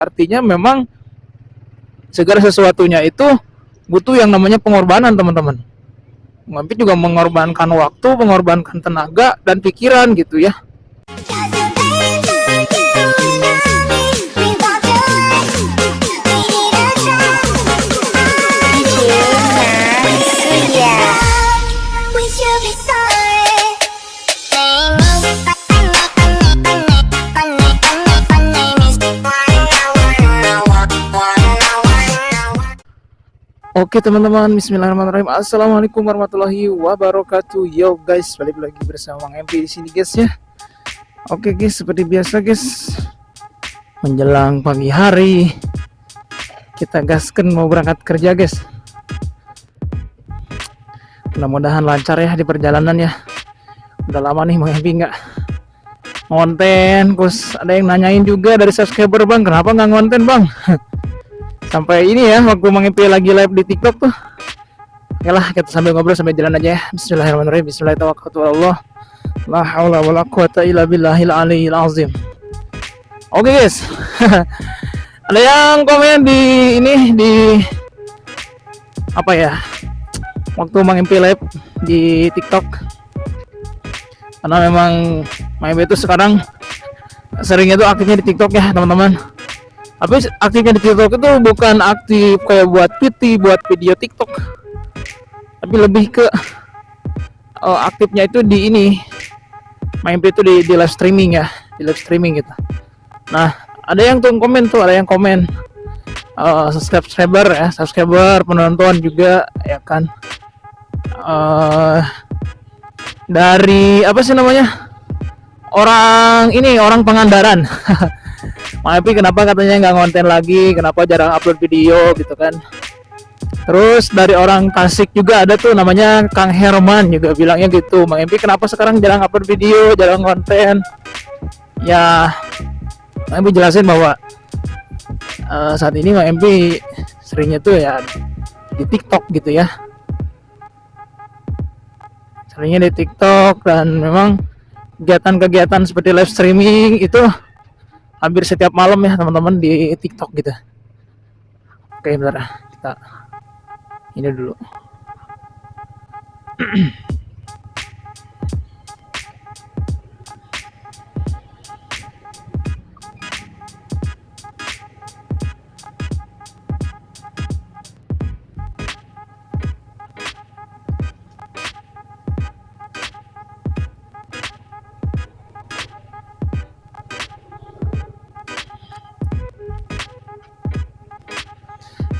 Artinya memang segala sesuatunya itu butuh yang namanya pengorbanan, teman-teman. Tapi juga mengorbankan waktu, mengorbankan tenaga dan pikiran gitu ya. Oke teman-teman, bismillahirrahmanirrahim. Assalamualaikum warahmatullahi wabarakatuh. Yo guys, balik lagi bersama Mang MP di sini guys ya. Oke guys, seperti biasa guys, menjelang pagi hari kita gaskan mau berangkat kerja guys. Mudah-mudahan lancar ya di perjalanan ya. Udah lama nih Mang MP nggak ngonten. Terus ada yang nanyain juga dari subscriber, bang, kenapa nggak ngonten bang? Sampai ini ya, waktu Mang MP lagi live di TikTok tuh. Yalah, kita sambil ngobrol sambil jalan aja ya. Bismillahirrahmanirrahim. Bismillahirrahmanirrahim. La haula wala quwata illa billahil aliyil azim. Oke guys. Ada yang komen di ini di apa ya? Waktu Mang MP live di TikTok. Karena memang Mang MP itu sekarang seringnya tuh aktifnya di TikTok ya, teman-teman. Tapi aktifnya di TikTok itu bukan aktif kayak buat PT, buat video TikTok, tapi lebih ke aktifnya itu di ini, main itu di live streaming ya, di live streaming gitu. Nah, ada yang tuh komen tuh, ada yang komen subscriber ya, subscriber, penonton juga ya kan, dari apa sih namanya, orang ini, orang Pangandaran. Mang MP kenapa katanya nggak ngonten lagi, kenapa jarang upload video gitu kan. Terus dari orang Tasik juga ada tuh namanya Kang Herman juga bilangnya gitu, Mang MP kenapa sekarang jarang upload video, jarang konten. Ya Mang MP jelasin bahwa saat ini Mang MP seringnya tuh ya di TikTok gitu ya, seringnya di TikTok, dan memang kegiatan-kegiatan seperti live streaming itu hampir setiap malam ya teman-teman di TikTok gitu. Oke, bentar kita ini dulu.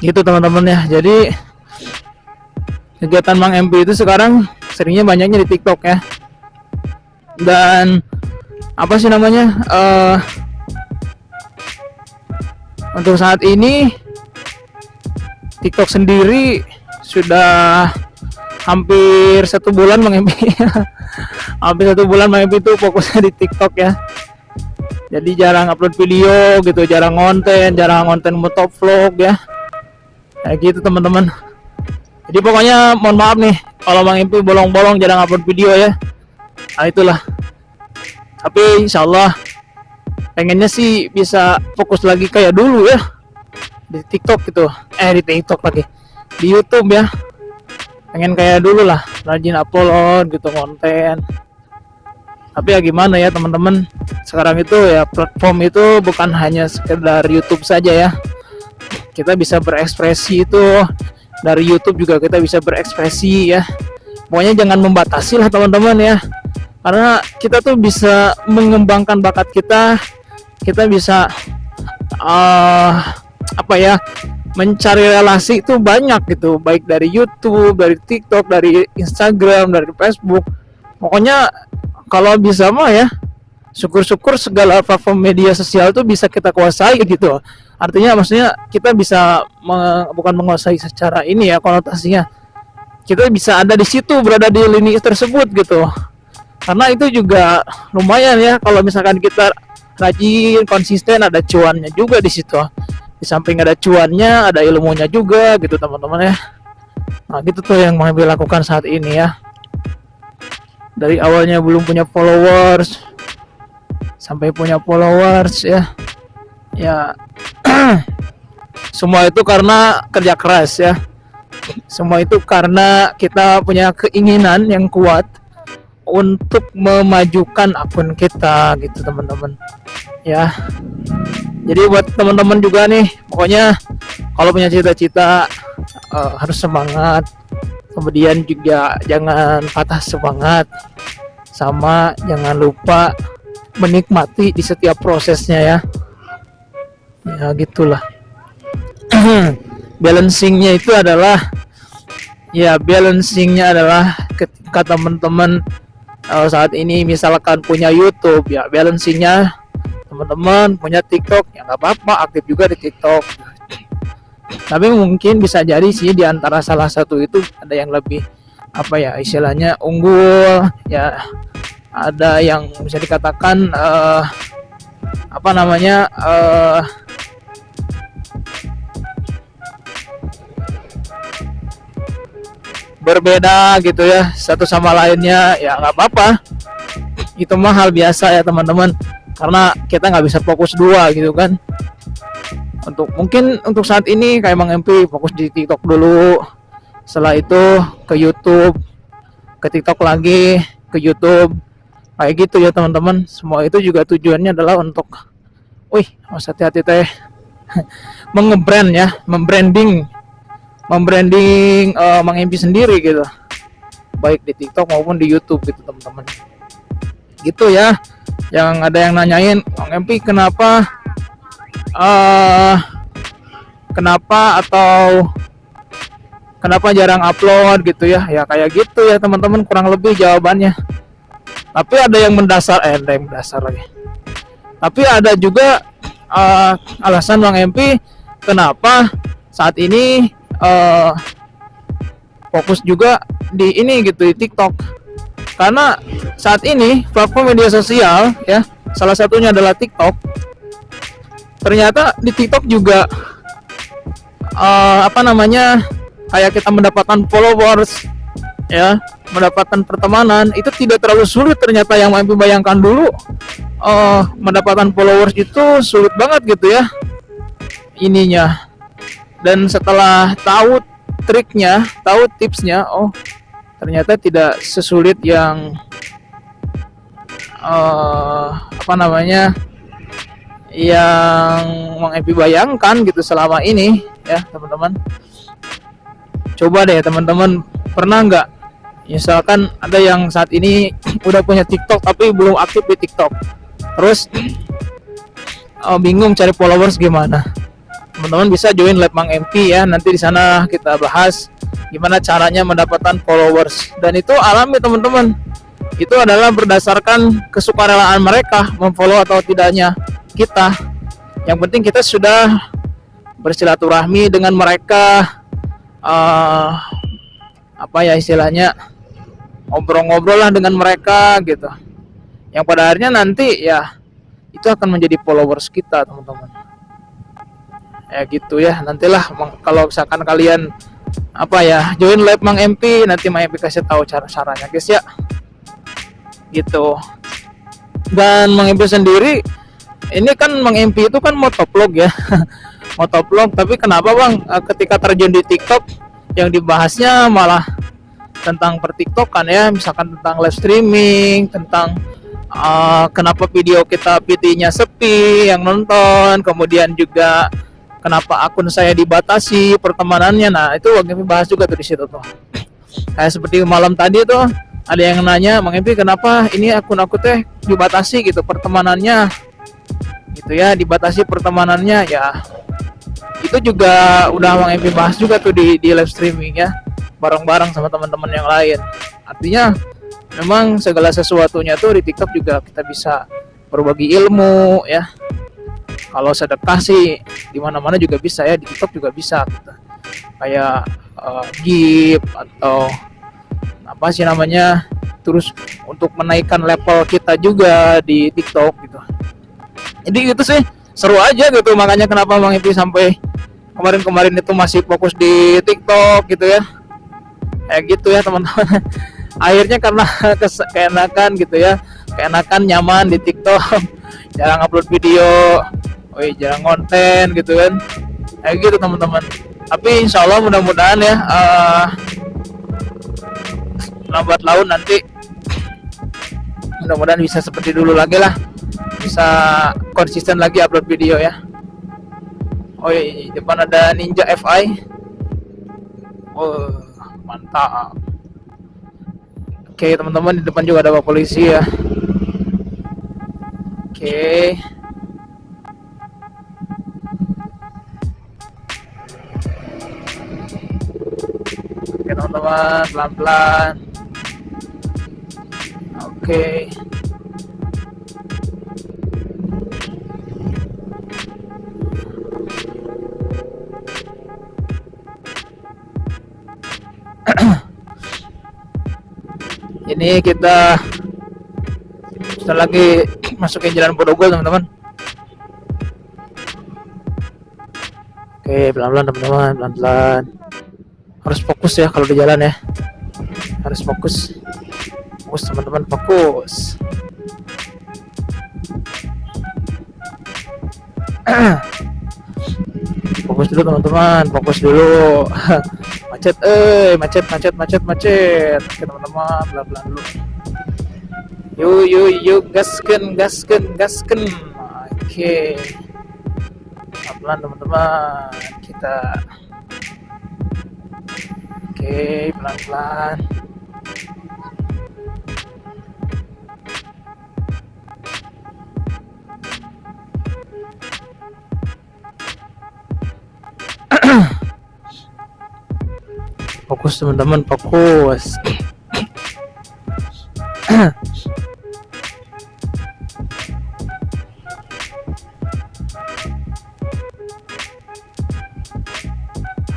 Gitu teman-teman ya. Jadi kegiatan Mang MP itu sekarang seringnya banyaknya di TikTok ya. Dan apa sih namanya, untuk saat ini TikTok sendiri sudah hampir 1 bulan Mang MP. Hampir 1 bulan Mang MP itu fokusnya di TikTok ya. Jadi jarang upload video gitu, jarang konten motovlog ya. Kayak gitu teman-teman. Jadi pokoknya mohon maaf nih kalau Mang MP bolong-bolong jarang upload video ya. Nah itulah. Tapi insyaallah pengennya sih bisa fokus lagi kayak dulu ya di TikTok gitu. Di TikTok lagi, di YouTube ya. Pengen kayak dulu lah, rajin upload gitu konten. Tapi ya gimana ya teman-teman, sekarang itu ya platform itu bukan hanya sekedar YouTube saja ya. Kita bisa berekspresi itu dari YouTube juga, kita bisa berekspresi ya. Pokoknya jangan membatasi lah teman-teman ya, karena kita tuh bisa mengembangkan bakat kita. Kita bisa apa ya, mencari relasi itu banyak gitu, baik dari YouTube, dari TikTok, dari Instagram, dari Facebook. Pokoknya kalau bisa mah ya, syukur-syukur segala platform media sosial itu bisa kita kuasai gitu. Artinya maksudnya kita bisa bukan menguasai secara ini ya konotasinya. Kita bisa ada di situ, berada di lini tersebut gitu. Karena itu juga lumayan ya, kalau misalkan kita rajin, konsisten, ada cuannya juga di situ. Di samping ada cuannya, ada ilmunya juga gitu teman-teman ya. Nah gitu tuh yang mau dilakukan saat ini ya. Dari awalnya belum punya followers sampai punya followers ya. Ya Semua itu karena kerja keras ya. Semua itu karena kita punya keinginan yang kuat untuk memajukan akun kita gitu teman-teman ya. Jadi buat teman-teman juga nih, pokoknya kalau punya cita-cita harus semangat, kemudian juga jangan patah semangat, sama jangan lupa menikmati di setiap prosesnya ya gitulah. Balancingnya adalah ketika teman-teman saat ini misalkan punya YouTube ya, balancingnya teman-teman punya TikTok ya nggak apa-apa, aktif juga di TikTok. Tapi mungkin bisa jadi sih di antara salah satu itu ada yang lebih istilahnya unggul ya, ada yang bisa dikatakan berbeda gitu ya satu sama lainnya ya nggak apa-apa, itu mah hal biasa ya teman-teman, karena kita nggak bisa fokus dua gitu kan. Untuk saat ini kayak Mang MP fokus di TikTok dulu, setelah itu ke YouTube, ke TikTok lagi, ke YouTube, kayak gitu ya teman-teman. Semua itu juga tujuannya adalah untuk harus hati-hati teh mengebrand ya, membranding Mang MP sendiri gitu, baik di TikTok maupun di YouTube gitu teman-teman. Gitu ya. Yang ada yang nanyain, Mang MP kenapa jarang upload gitu ya. Ya kayak gitu ya teman-teman, kurang lebih jawabannya. Tapi ada yang mendasar lagi. Tapi ada juga alasan Mang MP kenapa saat ini fokus juga di ini gitu, di TikTok. Karena saat ini platform media sosial ya, salah satunya adalah TikTok. Ternyata di TikTok juga kayak kita mendapatkan followers ya, mendapatkan pertemanan itu tidak terlalu sulit ternyata yang mampu bayangkan dulu. Mendapatkan followers itu sulit banget gitu ya ininya. Dan setelah tahu triknya, tahu tipsnya, ternyata tidak sesulit yang yang Mang MP bayangkan gitu selama ini ya teman-teman. Coba deh teman-teman, pernah nggak misalkan ada yang saat ini udah punya TikTok tapi belum aktif di TikTok, terus bingung cari followers gimana? Teman-teman bisa join live Mang MP ya, nanti di sana kita bahas gimana caranya mendapatkan followers, dan itu alami teman-teman. Itu adalah berdasarkan kesukarelaan mereka memfollow atau tidaknya kita. Yang penting kita sudah bersilaturahmi dengan mereka, istilahnya ngobrol-ngobrol lah dengan mereka gitu. Yang pada akhirnya nanti ya itu akan menjadi followers kita teman-teman. Ya gitu ya, nantilah kalau misalkan kalian join live Mang MP, nanti Mang MP kasih tahu cara-caranya guys ya gitu. Dan Mang MP sendiri ini kan Mang MP itu kan motovlog ya motovlog, tapi kenapa Bang ketika terjun di TikTok yang dibahasnya malah tentang pertiktokan ya, misalkan tentang live streaming, tentang kenapa video kita PT-nya sepi yang nonton, kemudian juga kenapa akun saya dibatasi pertemanannya. Nah itu Mang MP bahas juga tuh di situ tuh. Kayak seperti malam tadi tuh ada yang nanya, Mang MP kenapa ini akun aku teh dibatasi gitu pertemanannya gitu ya, dibatasi pertemanannya ya. Itu juga udah Mang MP bahas juga tuh di live streaming ya, bareng-bareng sama teman-teman yang lain. Artinya memang segala sesuatunya tuh di TikTok juga kita bisa berbagi ilmu ya. Kalau sedekah sih di mana-mana juga bisa ya, di TikTok juga bisa gitu. Kayak gift atau terus untuk menaikkan level kita juga di TikTok gitu. Jadi gitu sih, seru aja gitu. Makanya kenapa Mang MP sampai kemarin itu masih fokus di TikTok gitu ya. Kayak gitu ya teman-teman. Akhirnya karena keenakan gitu ya, keenakan nyaman di TikTok, jarang upload video. woi jarang konten gitu kan, kayak gitu teman-teman. Tapi insya Allah mudah-mudahan ya, lambat laun nanti mudah-mudahan bisa seperti dulu lagi lah, bisa konsisten lagi upload video ya. Oh iya, depan ada Ninja FI. Oh mantap. Oke teman-teman, di depan juga ada Pak Polisi ya. Oke. Oke teman-teman, pelan-pelan. Oke. Ini kita sudah lagi masukin jalan Bodogol teman-teman. Oke, pelan-pelan teman-teman, pelan-pelan. Harus fokus ya kalau di jalan ya. Harus fokus. Fokus teman-teman, fokus. Fokus dulu teman-teman, fokus dulu. Macet, macet. Oke teman-teman, pelan-pelan dulu. Yuk, gasken. Oke. Pelan teman-teman, kita. Oke, pelan-pelan. Fokus teman-teman, fokus.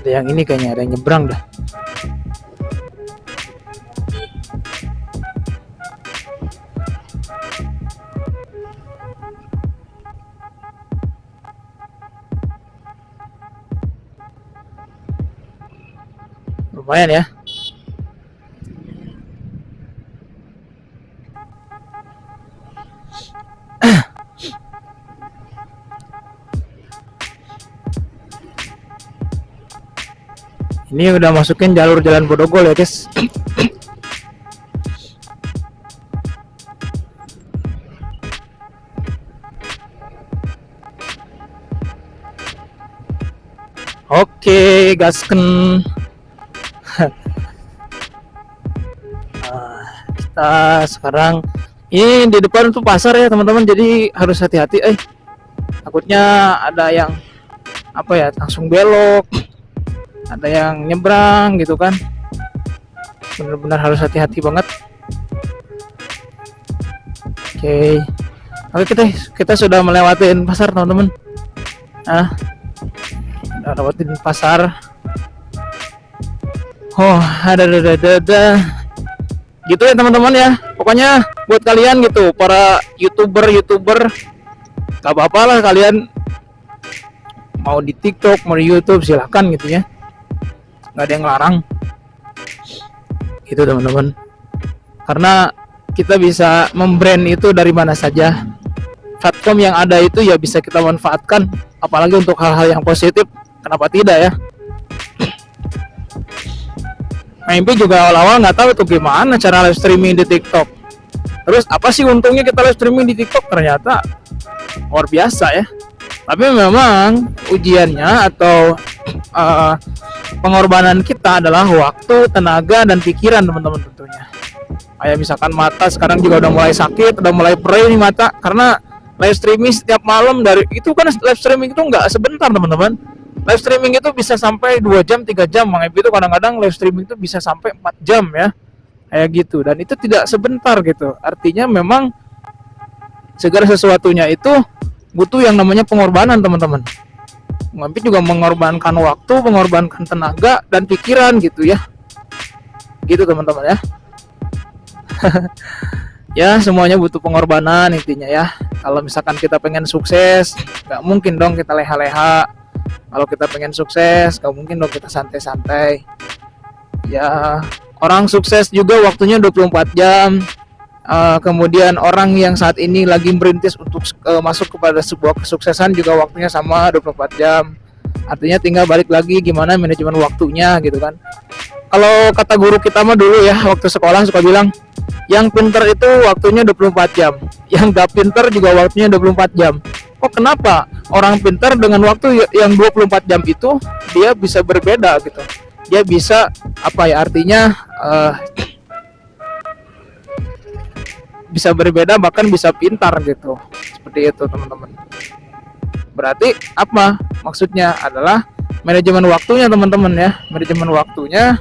Ada yang ini kayaknya, ada yang nyebrang dah. Lumayan ya. Ini udah masukin jalur jalan Bodogol ya guys. Oke, gasken. Kita sekarang ini di depan tuh pasar ya teman-teman, jadi harus hati-hati. Takutnya ada yang apa ya, langsung belok, ada yang nyebrang gitu kan. Benar-benar harus hati-hati banget. Oke, kita sudah melewatin pasar teman-teman. Udah lewatin pasar. Oh, ada gitu ya teman-teman ya. Pokoknya buat kalian gitu, para youtuber, gak apa-apa lah kalian mau di TikTok, mau di YouTube, silahkan gitu ya. Nggak ada yang larang. Gitu teman-teman. Karena kita bisa membrand itu dari mana saja. Platform yang ada itu ya bisa kita manfaatkan, apalagi untuk hal-hal yang positif. Kenapa tidak ya? MP juga awal-awal nggak tahu tuh gimana cara live streaming di TikTok. Terus apa sih untungnya kita live streaming di TikTok? Ternyata luar biasa ya. Tapi memang ujiannya atau pengorbanan kita adalah waktu, tenaga, dan pikiran teman-teman tentunya. Kayak misalkan mata sekarang juga udah mulai sakit, udah mulai perih nih mata karena live streaming setiap malam. Dari itu kan live streaming itu nggak sebentar teman-teman. Live streaming itu bisa sampai 2 jam, 3 jam. Mang Epi itu kadang-kadang live streaming itu bisa sampai 4 jam ya. Kayak gitu. Dan itu tidak sebentar gitu. Artinya memang segala sesuatunya itu butuh yang namanya pengorbanan teman-teman. Mang Epi juga mengorbankan waktu, mengorbankan tenaga dan pikiran gitu ya. Gitu teman-teman ya. Ya semuanya butuh pengorbanan intinya ya. Kalau misalkan kita pengen sukses, nggak mungkin dong kita leha-leha. Kalau kita pengen sukses, gak mungkin dong kita santai-santai. Ya, orang sukses juga waktunya 24 jam. kemudian orang yang saat ini lagi merintis untuk masuk kepada sebuah kesuksesan juga waktunya sama 24 jam. Artinya tinggal balik lagi gimana manajemen waktunya gitu kan. Kalau kata guru kita mah dulu ya waktu sekolah suka bilang, yang pinter itu waktunya 24 jam, yang gak pinter juga waktunya 24 jam. Kok kenapa orang pinter dengan waktu yang 24 jam itu dia bisa berbeda gitu. Dia bisa apa ya, artinya bisa berbeda bahkan bisa pintar gitu. Seperti itu teman-teman. Berarti apa? Maksudnya adalah manajemen waktunya teman-teman ya. Manajemen waktunya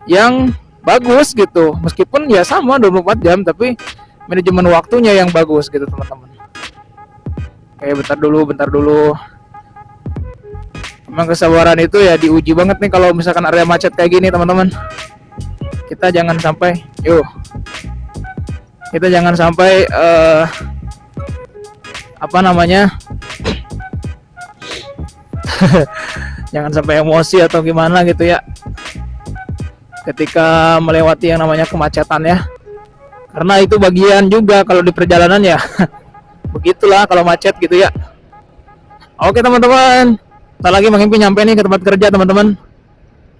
yang bagus gitu. Meskipun ya sama 24 jam tapi manajemen waktunya yang bagus gitu teman-teman. Oke, bentar dulu. Emang kesabaran itu ya diuji banget nih kalau misalkan area macet kayak gini teman-teman. Kita jangan sampai apa namanya jangan sampai emosi atau gimana gitu ya ketika melewati yang namanya kemacetan ya, karena itu bagian juga kalau di perjalanan ya begitulah kalau macet gitu ya. Oke teman-teman, tak lagi Mang Empi nyampe nih ke tempat kerja teman-teman.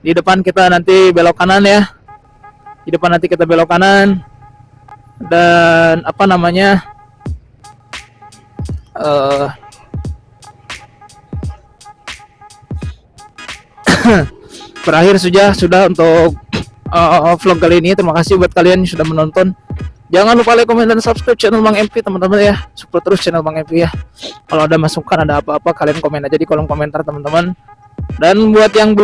Di depan kita nanti belok kanan ya, di depan nanti kita belok kanan dan apa namanya berakhir sudah untuk vlog kali ini. Terima kasih buat kalian yang sudah menonton. Jangan lupa like, komen, dan subscribe channel Mang Empi teman-teman ya. Support terus channel Mang Empi ya. Kalau ada masukan, ada apa-apa, kalian komen aja di kolom komentar teman-teman. Dan buat yang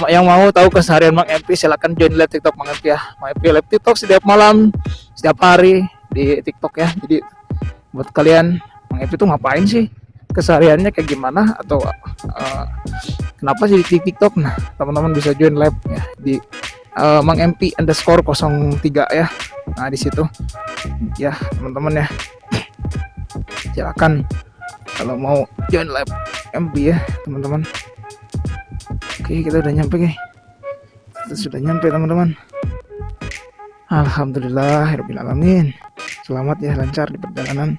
yang mau tahu keseharian Mang Empi, silakan join live TikTok Mang Empi ya. Mang Empi live TikTok setiap malam, setiap hari di TikTok ya. Jadi buat kalian, Mang Empi tuh ngapain sih? Kesehariannya kayak gimana atau kenapa sih di TikTok? Nah, teman-teman bisa join live ya di Mang Empi _03 ya. Nah, di situ ya teman-teman ya. Silakan kalau mau join live Empi ya, teman-teman. Oke, kita udah nyampe guys. Kita sudah nyampe teman-teman. Alhamdulillahirabbil alamin. Selamat ya, lancar di perjalanan.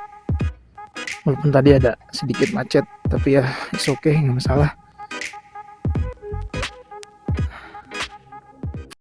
Walaupun tadi ada sedikit macet, tapi ya it's okay, nggak masalah.